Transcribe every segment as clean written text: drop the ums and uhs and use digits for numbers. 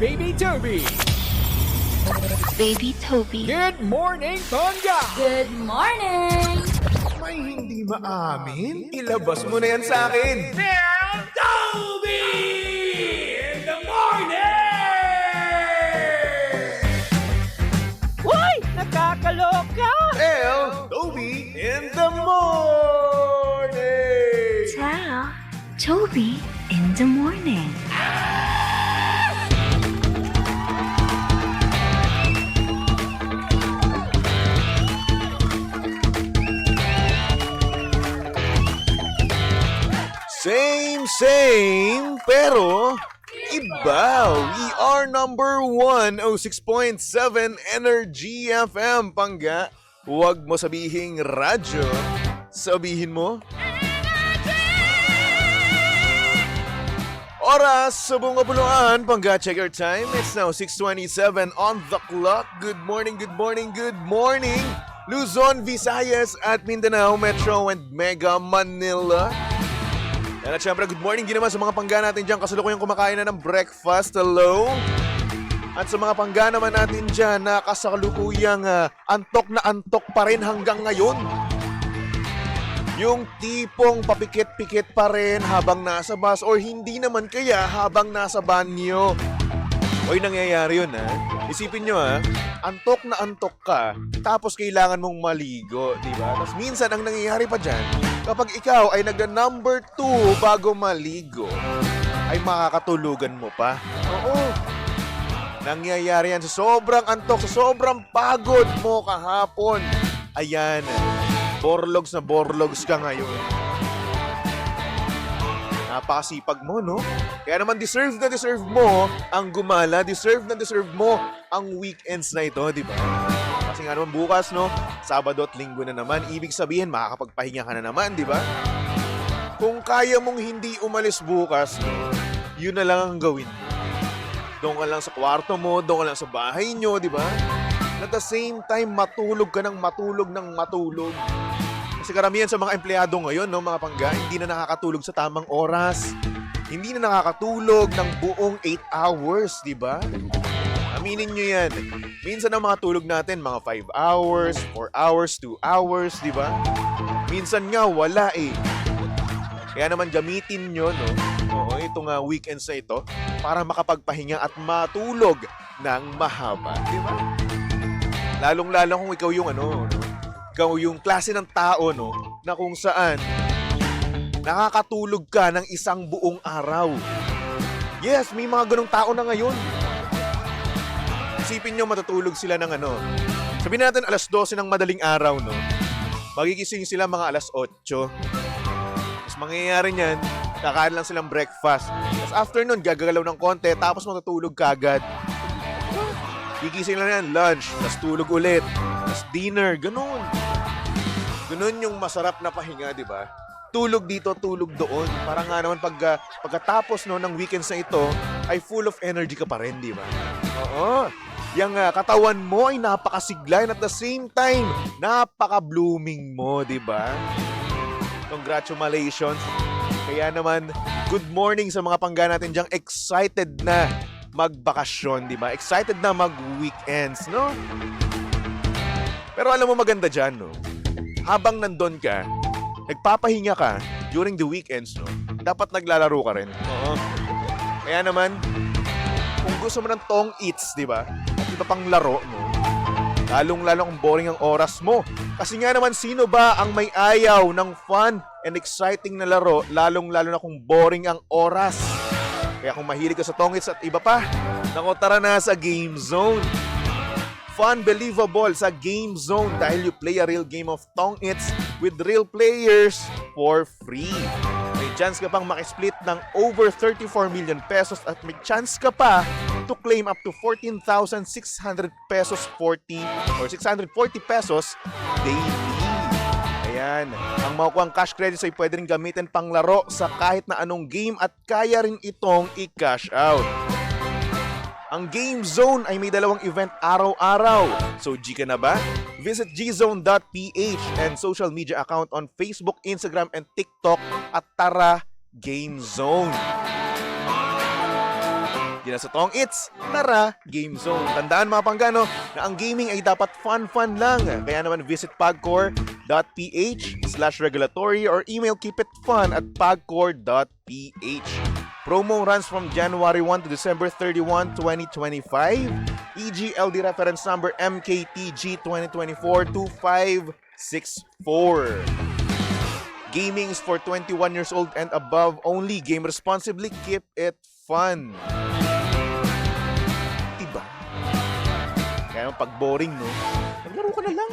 Baby Toby. Baby Toby. Good morning, Tonga! Good morning! May hindi maamin? Ilabas mo na yan sa akin. Toby! In the morning! Hoy! Nakakaloka! Tell Toby in the morning! Tell Toby in the morning. Same, pero iba. We are number 106.7 Energy FM, Pangga. Huwag mo sabihing radyo. Sabihin mo, oras sa buong kapuluan, Pangga. Check your time. It's now 6:27 on the clock. Good morning, good morning, good morning. Luzon, Visayas at Mindanao, Metro and Mega Manila. At syempre, good morning din naman sa mga pangga natin dyan. Kasalukuyang kumakain na ng breakfast. Hello? At sa mga pangga naman natin dyan na kasalukuyang antok na antok pa rin hanggang ngayon. Yung tipong papikit-pikit pa rin habang nasa bus or hindi naman kaya habang nasa banyo. Oy, nangyayari yun ha. Isipin nyo ha, antok na antok ka, tapos kailangan mong maligo, di ba? Tapos minsan ang nangyayari pa dyan, kapag ikaw ay nagda-number 2 bago maligo, ay makakatulugan mo pa. Oo. Nangyayari yan sa sobrang antok, sa sobrang pagod mo kahapon. Ayan, borlogs na borlogs ka ngayon. Napakasipag mo, no? Kaya naman deserve na deserve mo ang gumala, deserve na deserve mo ang weekends na ito, di ba? Kasi nga naman bukas, no? Sabado at Linggo na naman. Ibig sabihin, makakapagpahinga ka na naman, di ba? Kung kaya mong hindi umalis bukas, no, yun na lang ang gawin mo. Doon ka lang sa kwarto mo, doon ka lang sa bahay nyo, di ba? At the same time, matulog ka ng matulog ng matulog. Kasi karamihan sa mga empleyado ngayon, no, mga pangga, hindi na nakakatulog sa tamang oras. Hindi na nakakatulog ng buong 8 hours, di ba? Aminin nyo yan. Minsan ang mga tulog natin, mga 5 hours, 4 hours, 2 hours, di ba? Minsan nga, wala eh. Kaya naman gamitin nyo, no? Oo, itong weekends na ito para makapagpahinga at matulog ng mahaba, di ba? Lalong-lalo kung ikaw yung no? Ikaw yung klase ng tao, no, na kung saan nakakatulog ka ng isang buong araw. Yes, may mga ganong tao na ngayon. Isipin nyo, matutulog sila ng sabihin natin alas 12 ng madaling araw, no? Magigising sila mga alas 8. Tapos mangyayari niyan, kakain lang silang breakfast. Tapos after nun, gagalaw ng konti, tapos matutulog kagad. Gigising lang yan, lunch, tapos tulog ulit. Tapos dinner, ganun. Ganun yung masarap na pahinga, di ba? Tulog dito, tulog doon. Para nga naman pagkatapos no, ng weekends na ito, ay full of energy ka pa rin, di ba? Oo. Yung katawan mo ay napakasigla and at the same time, napaka-blooming mo, di ba? Congratulations. Kaya naman, good morning sa mga pangga natin diyang excited na magbakasyon, di ba? Excited na mag-weekends, no? Pero alam mo maganda dyan, no? Habang nandun ka, nagpapahinga ka during the weekends, no? Dapat naglalaro ka rin. Oo. Kaya naman, kung gusto mo ng tong eats, di ba? At iba pang laro, no? Lalong-lalo kung boring ang oras mo. Kasi nga naman, sino ba ang may ayaw ng fun and exciting na laro, lalong-lalo na kung boring ang oras? Kaya kung mahilig ka sa tong eats at iba pa, naku, tara na sa Game Zone. Fun, believable sa Game Zone dahil you play a real game of Tong Its with real players for free. May chance ka pang makisplit ng over 34 million pesos at may chance ka pa to claim up to 14,600 pesos 40 or 640 pesos daily. Ayan. Ang makukuhang cash credits ay pwede rin gamitin pang laro sa kahit na anong game at kaya rin itong i-cash out. Ang Game Zone ay may 2 event araw-araw. So, G ka na ba? Visit gzone.ph and social media account on Facebook, Instagram, and TikTok at tara Game Zone. Yan sa Tong It's, tara, Game Zone. Tandaan mga panggano na ang gaming ay dapat fun-fun lang. Kaya naman visit pagcore.ph/regulatory or email keepitfun@pagcore.ph. Promo runs from January 1 to December 31, 2025. EGLD reference number MKTG 2024-2564. Gaming is for 21 years old and above only. Game responsibly. Keep it fun. Diba? Kaya pag boring, no? Naglaro ka na lang.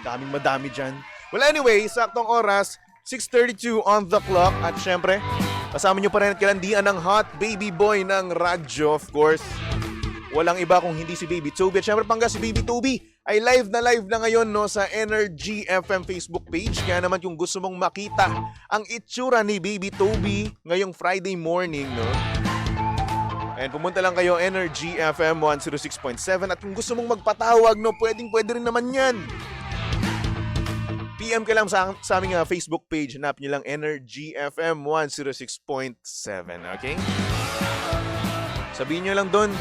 Daming madami dyan. Well, anyway, saktong oras, 6:32 on the clock. At syempre, kasama nyo pa rin at kalandian ng hot baby boy ng radyo, of course. Walang iba kung hindi si Baby Toby. At syempre, pangga si Baby Toby ay live na ngayon no, sa Energy FM Facebook page. Kaya naman kung gusto mong makita ang itsura ni Baby Toby ngayong Friday morning, no? And pumunta lang kayo Energy FM 106.7 at kung gusto mong magpatawag, no, pwede rin naman yan. PM ka lang sa aming Facebook page. Hanap nyo lang Energy FM 106.7, okay? Sabihin nyo lang doon,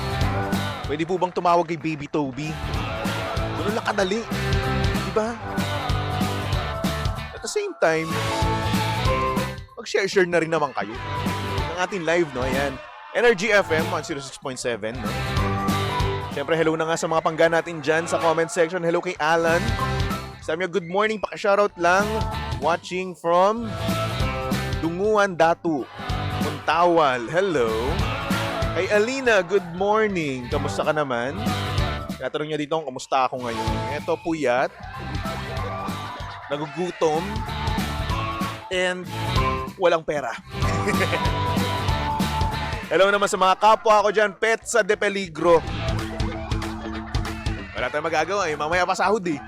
pwede po bang tumawag kay Baby Toby? Ganun lang kadali. Diba? At the same time, mag-share na rin naman kayo ng ating live, no? Ayan. Energy FM 106.7, no? Siyempre, hello na nga sa mga pangga natin dyan sa comment section. Hello kay Alan. Sabi niya, good morning. Paka-shoutout lang. Watching from Dunguan Datu, Muntawal. Hello. Kay Alina, good morning. Kamusta ka naman? Tatanong niya dito kung kamusta ako ngayon. Eto, puyat. Nagugutom. And walang pera. Hello naman sa mga kapwa ko dyan, Petsa de Peligro. Wala tayong magagawa eh. Mamaya pa sahod eh.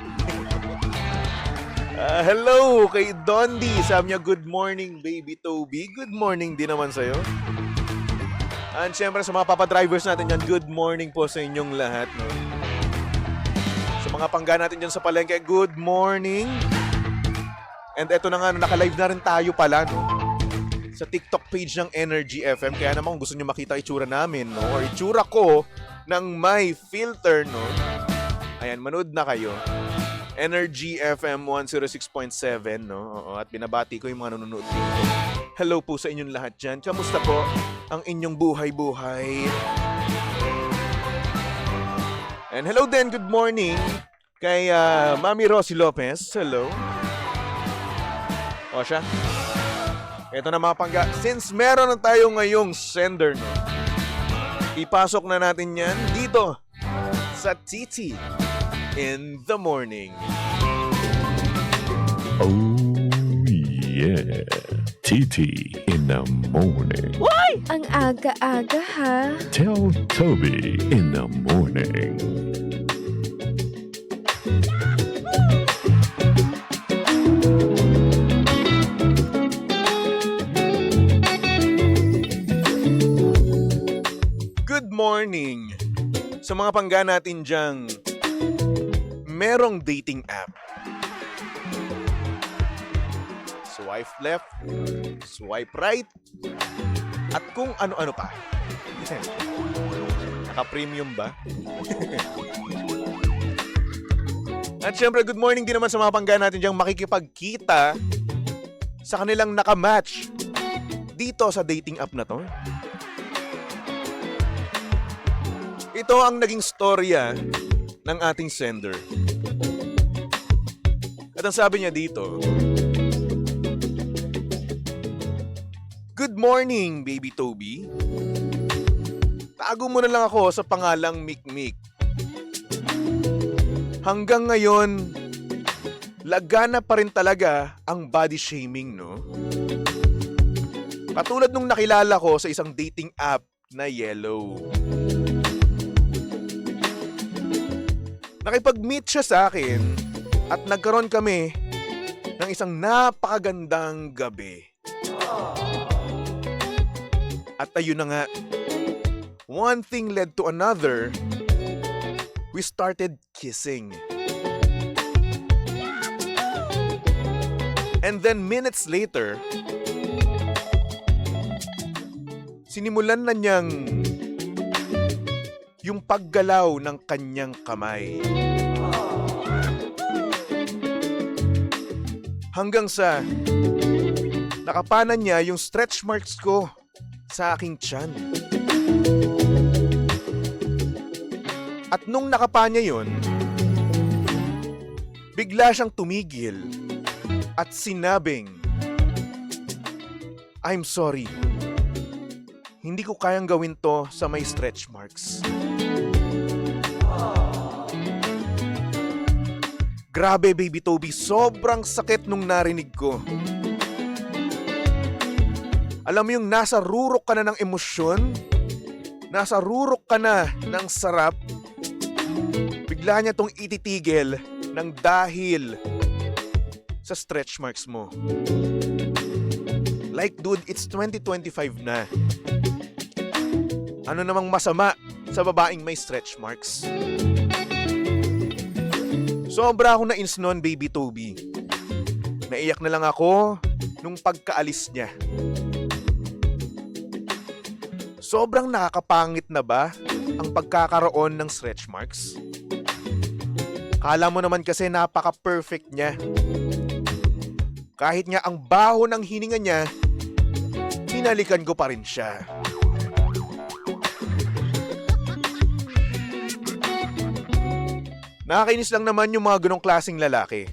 Hello kay Dondi. Sabi niya, good morning, Baby Toby. Good morning din naman sa'yo. And syempre sa mga papadrivers natin dyan, good morning po sa inyong lahat. No? Sa mga pangga natin dyan sa palengke, good morning. And eto na nga, naka-live na rin tayo pala, no? Sa TikTok page ng Energy FM. Kaya naman kung gusto nyo makita itsura namin, no? Or itsura ko ng may filter, no? Ayan, manood na kayo. Energy FM 106.7, no? Oo, at binabati ko yung mga nanonood dito. Hello po sa inyong lahat dyan. Kamusta po ang inyong buhay-buhay? And hello din, good morning kay Mami Rosie Lopez. Hello. O siya. Ito na mga pangga. Since meron na tayo ngayong sender, no? Ipasok na natin yan dito sa TT in the morning. Oh yeah, TT in the morning. Ang aga-aga ha. Tell Toby in the morning. Good morning sa mga pangga natin dyang merong dating app. Swipe left, swipe right, at kung ano-ano pa. Naka-premium ba? At syempre, good morning din naman sa mga pangga natin dyang makikipagkita sa kanilang nakamatch dito sa dating app na to. Ito ang naging storya ng ating sender. At ang sabi niya dito, good morning, Baby Toby. Tago mo na lang ako sa pangalang Mikmik. Hanggang ngayon, lagana pa rin talaga ang body shaming, no? Katulad nung nakilala ko sa isang dating app na Yellow. Nakipag-meet siya sa akin at nagkaroon kami ng isang napakagandang gabi. At ayun na nga, one thing led to another. We started kissing. And then minutes later, sinimulan na niyang yung paggalaw ng kanyang kamay. Hanggang sa nakapanan niya yung stretch marks ko sa aking tiyan. At nung nakapa niya yun, bigla siyang tumigil at sinabing, "I'm sorry. Hindi ko kayang gawin to sa may stretch marks." Grabe, Baby Toby, sobrang sakit nung narinig ko. Alam mo yung nasa rurok ka na ng emosyon, nasa rurok ka na ng sarap, bigla niya tong ititigil ng dahil sa stretch marks mo. Like, dude, it's 2025 na. Ano namang masama sa babaeng may stretch marks? Sobra ako na-ins noon, Baby Toby. Naiyak na lang ako nung pagkaalis niya. Sobrang nakakapangit na ba ang pagkakaroon ng stretch marks? Kala mo naman kasi napaka-perfect niya. Kahit nga ang baho ng hininga niya, hinalikan ko pa rin siya. Nakakainis lang naman yung mga ganong klaseng lalaki.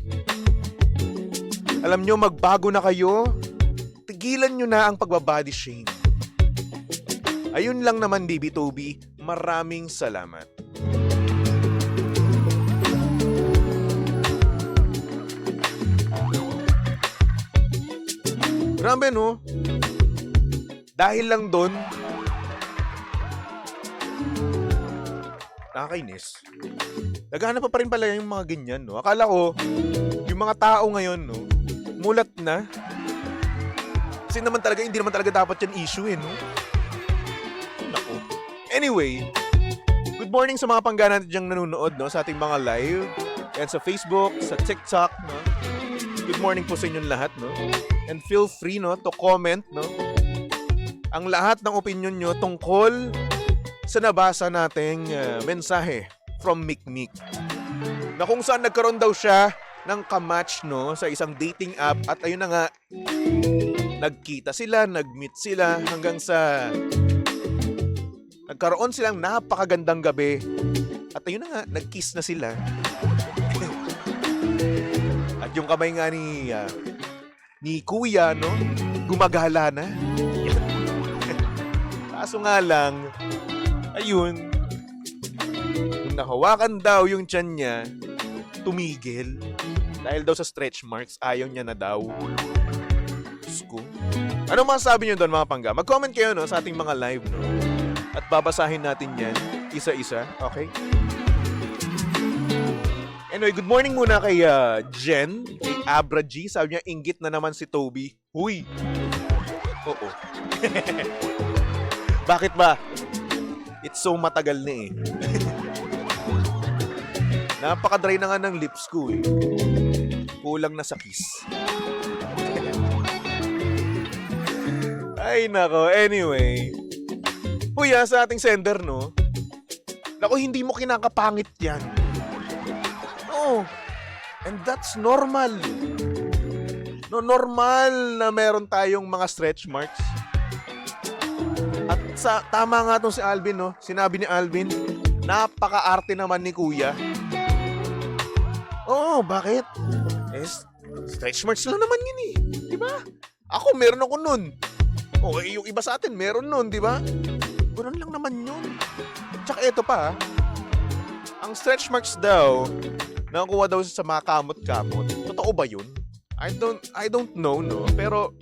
Alam nyo, magbago na kayo. Tigilan nyo na ang pagbabody shame. Ayun lang naman, Baby Toby. Maraming salamat. Grabe, no? Dahil lang doon, nakakainis. Naghahanap pa rin pala yung mga ganyan, no? Akala ko, yung mga tao ngayon, no? Mulat na. Kasi naman talaga, hindi naman talaga dapat yan issue, no? Naku. Anyway, good morning sa mga pangga natin diyang nanonood, no? Sa ating mga live. And sa Facebook, sa TikTok, no? Good morning po sa inyong lahat, no? And feel free, no? To comment, no? Ang lahat ng opinion nyo tungkol sa nabasa nating mensahe from Mikmik. Na kung saan nagkaroon daw siya ng kamatch, no, sa isang dating app at ayun na nga, nagkita sila, nag-meet sila hanggang sa nagkaroon silang napakagandang gabi at ayun na nga, nag-kiss na sila. At yung kamay nga ni Kuya, no, gumagala na. Kaso nga lang, ayun, nung nahawakan daw yung tiyan niya, tumigil. Dahil daw sa stretch marks, ayaw niya na daw. Diyos ko. Ano masasabi niyo doon, mga pangga? Mag-comment kayo, no, sa ating mga live, no? At babasahin natin yan, isa-isa, okay? Anyway, good morning muna kay Jen, kay Abra G. Sabi niya, inggit na naman si Toby. Huy! Oo. Bakit ba? It's so matagal na eh. Napaka-dry na nga ng lips ko eh. Kulang na sa kiss. Ay nako, anyway. Kuya, sa ating sender, no? Nako, hindi mo kinakapangit yan. Oo. And that's normal. No, normal na meron tayong mga stretch marks. At tama nga tong si Alvin, no? Sinabi ni Alvin, napaka-arte naman ni Kuya. Oo, bakit? Eh, stretch marks lang naman yun eh. Diba? Ako, meron ako nun. Okay, yung iba sa atin, meron nun, diba? Ganun lang naman yun. Tsaka eto pa, ang stretch marks daw, nakakuha daw sa mga kamot-kamot. Totoo ba yun? I don't know, no? Pero,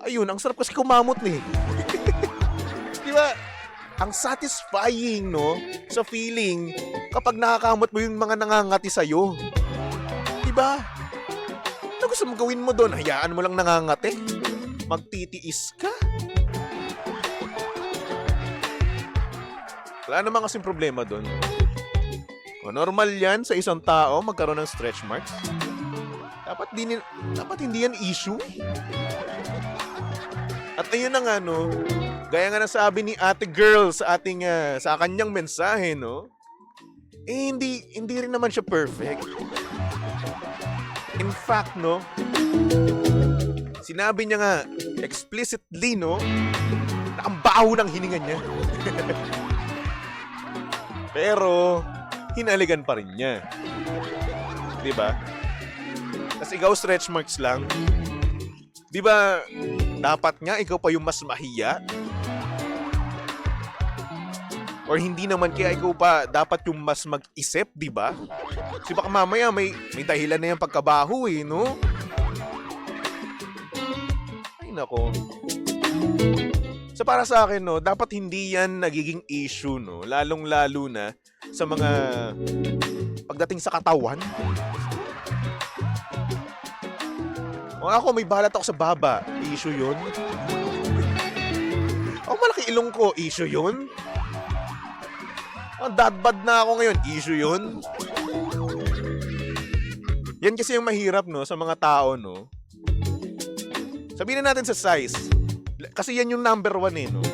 ayun, ang sarap kasi kumamot eh. Diba? Ang satisfying, no? Sa feeling kapag nakakamot mo yung mga nangangati sa'yo. Diba? Ano gusto mong gawin mo doon? Hayaan mo lang nangangati? Magtitiis ka? Wala naman kasing problema doon. Normal yan sa isang tao magkaroon ng stretch marks. Dapat hindi yan issue. At ayun na nga, no? Gaya nga nasabi ni Ate Girl sa ating sa kanyang mensahe, no? Hindi rin naman siya perfect. In fact, no? Sinabi niya nga explicitly, no? Na ang baho ng hininga niya. Pero hinaligan pa rin niya. 'Di ba? Kasi ikaw stretch marks lang. 'Di ba? Dapat nga ikaw pa yung mas mahiya. Or hindi naman kaya ikaw pa dapat yung mas mag-isip, 'di ba? Kasi baka mamaya may dahilan na yung pagkabaho no? Ay nako. So para sa akin, no, dapat hindi yan nagiging issue, no? Lalong-lalo na sa mga pagdating sa katawan. O ako, may balat ako sa baba. Issue yun. Ako, malaki ilong ko. Issue yun. Dadbad na ako ngayon. Issue yun. Yan kasi yung mahirap, no, sa mga tao, no? Sabihin na natin sa size. Kasi yan yung number 1 no?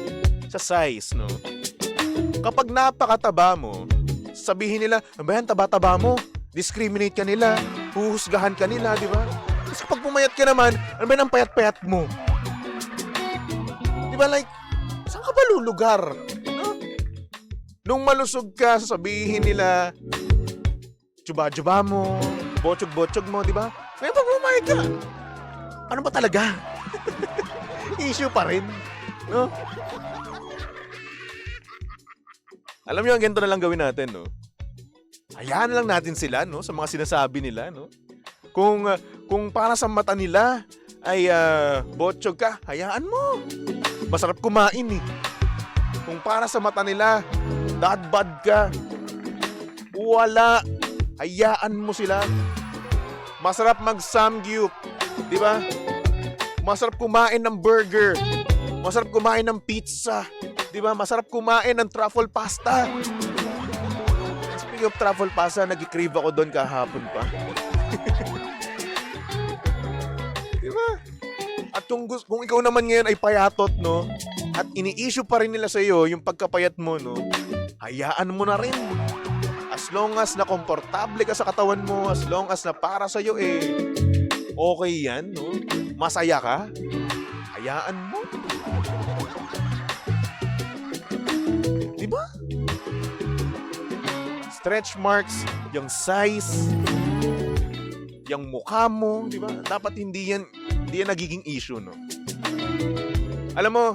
Sa size, no? Kapag napakataba mo, sabihin nila, ano ba yan, taba-taba mo? Discriminate ka nila, huhusgahan ka nila, di ba? Kasi kapag pumayat ka naman, ano ba yan ang payat-payat mo? Di ba, like, saan ka ba lulugar? No? Nung malusog ka, sasabihin nila, tsuba-tsuba mo, botsog-botsog mo, di ba? Ngayon pag pumayat ka, ano ba talaga? Issue pa rin, no? Alam niyo, ang ganito na lang gawin natin, no? Hayaan na lang natin sila, no? Sa mga sinasabi nila, no? Kung para sa mata nila ay botsog ka, hayaan mo. Masarap kumain, eh. Kung para sa mata nila, dadbad ka, wala. Hayaan mo sila. Masarap mag-samgyup, di ba? Masarap kumain ng burger. Masarap kumain ng pizza. Di ba? Masarap kumain ng truffle pasta. Speaking of truffle pasta, nag-crave ako doon kahapon pa. Di ba? At kung ikaw naman ngayon ay payatot, no? At ini-issue pa rin nila sa iyo yung pagkapayat mo, no? Hayaan mo na rin. As long as na komportable ka sa katawan mo, as long as na para sa iyo okay yan, no? Masaya ka? Hayaan mo. Diba? Stretch marks, yung size, yung mukha mo, diba? Dapat hindi yan nagiging issue, no? Alam mo,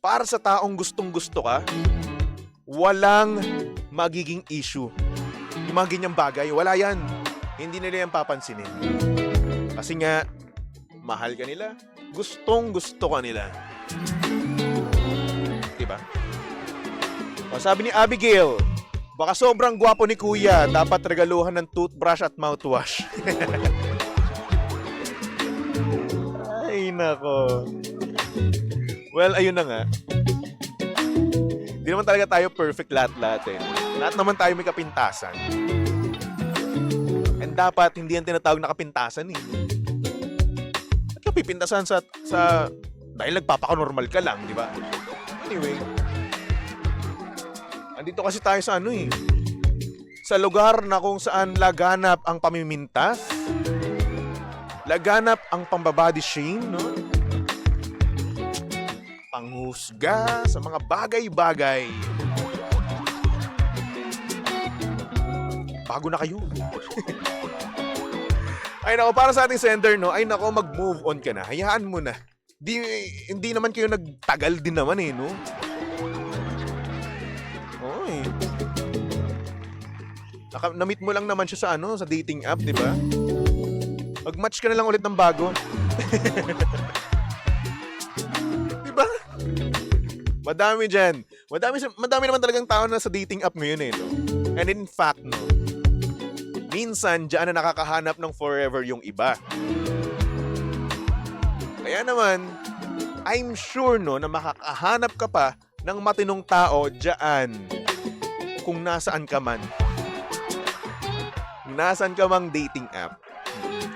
para sa taong gustong-gusto ka, walang magiging issue. Yung mga ganyang bagay, wala yan. Hindi nila yan papansinin. Kasi nga, mahal ka nila, gustong-gusto ka nila. Diba? O, sabi ni Abigail, baka sobrang gwapo ni Kuya, dapat regaluhan ng toothbrush at mouthwash. Ay, nako. Well, ayun na nga. Hindi naman talaga tayo perfect lahat-lahat eh. Lahat naman tayo may kapintasan. And dapat hindi yan tinatawag na kapintasan eh. Pipintasan sa dahil nagpapaka-normal ka lang, di ba? Anyway, andito kasi tayo sa sa lugar na kung saan laganap ang pamimintas, laganap ang pambabody shame, no? Panghusga sa mga bagay-bagay. Bago na kayo. Ay nako, para sa ating sender, no? Ay nako, mag-move on ka na. Hayaan mo na. Hindi naman kayo nagtagal din naman no? Oy. Na-meet mo lang naman siya sa sa dating app, di ba? Mag-match ka na lang ulit ng bago. Di ba? Madami dyan. Madami naman talagang tao na sa dating app ngayon no? And in fact, no? Minsan, diyan na nakakahanap ng forever yung iba. Kaya naman, I'm sure no na makakahanap ka pa ng matinong tao diyan kung nasaan ka man. Nasaan ka mang dating app.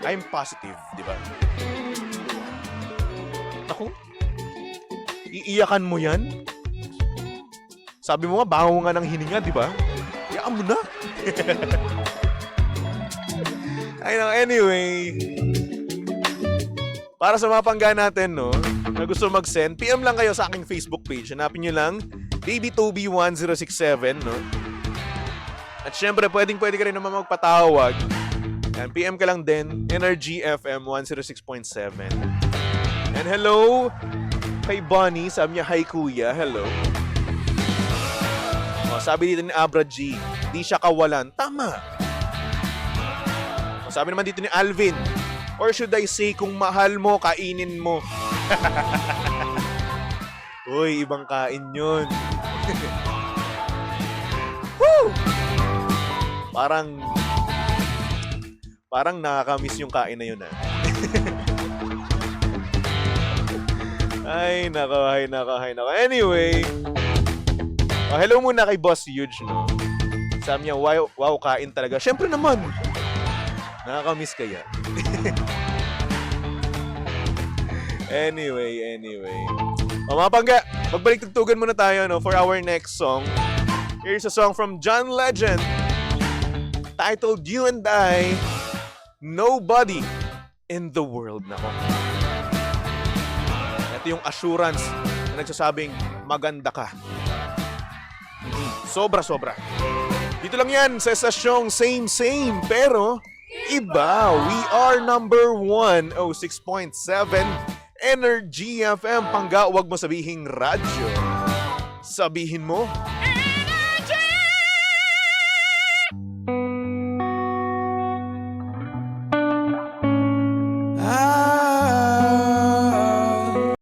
I'm positive, di ba? Ako, Iiyakan mo yan? Sabi mo nga, bango nga ng hininga, di ba? Iyaan mo na. Ay, anyway. Para sa mga pangga natin, no, na gusto mag-send, PM lang kayo sa aking Facebook page. Hanapin nyo lang, BabyToby1067, no? At syempre, pwede ka rin naman magpatawag. And PM ka lang din, Energy FM 106.7. And hello kay Bonnie, sabi niya, hi kuya, hello. O, sabi dito ni Abra G, di siya kawalan. Tama. O, sabi naman dito ni Alvin, or should I say, kung mahal mo, kainin mo. Uy, ibang kain yun. Woo! Parang nakakamiss yung kain na yun, ah. Ay, nako. Anyway, hello muna kay Boss Huge, no? Sabi niya, wow, kain talaga. Syempre naman, nakakamiss kaya. Anyway. O mga pangga, magbalik tugtugan muna tayo, no, for our next song. Here's a song from John Legend titled You and I, Nobody in the World. Nako. Ito yung assurance na nagsasabing maganda ka. Sobra. Dito lang yan sa estasyong same pero iba. We are number 106.7 Energy FM. Pangga, wag mo sabihing radyo. Sabihin mo